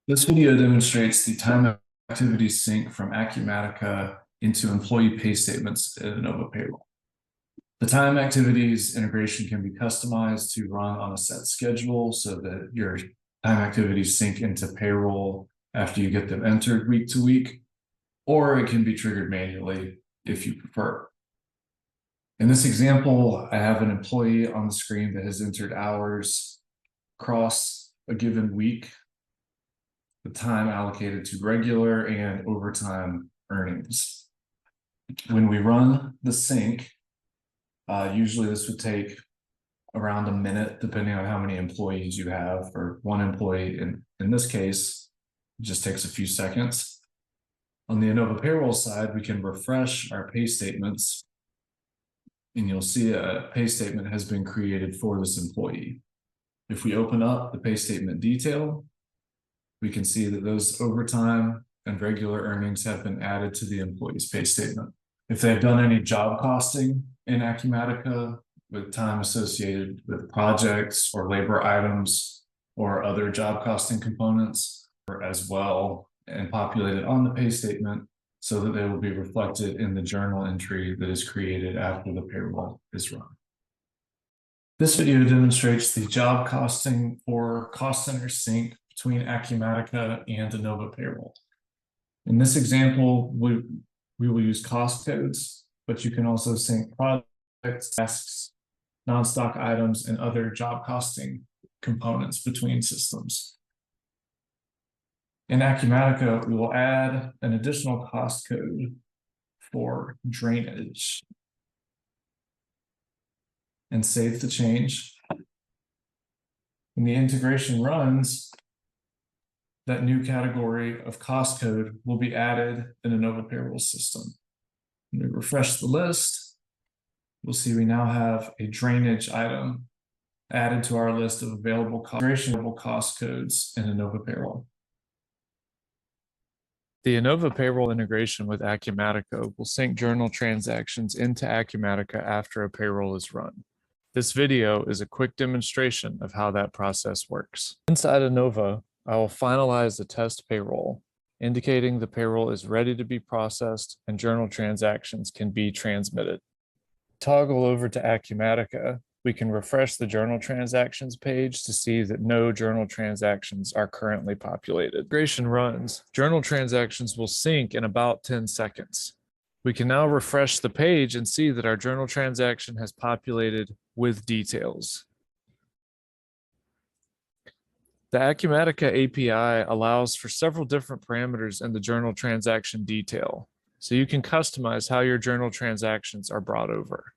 This video demonstrates the time activity sync from Acumatica into employee pay statements in Inova Payroll. The time activities integration can be customized to run on a set schedule so that your time activities sync into payroll after you get them entered week to week, or it can be triggered manually if you prefer. In this example, I have an employee on the screen that has entered hours across a given week, the time allocated to regular and overtime earnings. When we run the sync, usually this would take around a minute, depending on how many employees you have. For one employee, in this case, it just takes a few seconds. On the Inova Payroll side, we can refresh our pay statements, and you'll see a pay statement has been created for this employee. If we open up the pay statement detail, we can see that those overtime and regular earnings have been added to the employee's pay statement. If they've done any job costing in Acumatica with time associated with projects or labor items or other job costing components as well, and populated on the pay statement so that they will be reflected in the journal entry that is created after the payroll is run. This video demonstrates the job costing or cost center sync between Acumatica and Inova Payroll. In this example, we will use cost codes, but you can also sync projects, tasks, non-stock items, and other job costing components between systems. In Acumatica, we will add an additional cost code for drainage and save the change. When the integration runs, that new category of cost code will be added in an Inova Payroll system. When we refresh the list, we'll see we now have a drainage item added to our list of available cost codes in Inova Payroll. The Inova Payroll integration with Acumatica will sync journal transactions into Acumatica after a payroll is run. This video is a quick demonstration of how that process works. Inside Inova, I will finalize the test payroll, indicating the payroll is ready to be processed and journal transactions can be transmitted. Toggle over to Acumatica. We can refresh the journal transactions page to see that no journal transactions are currently populated. Integration runs. Journal transactions will sync in about 10 seconds. We can now refresh the page and see that our journal transaction has populated with details. The Acumatica API allows for several different parameters in the journal transaction detail, so you can customize how your journal transactions are brought over.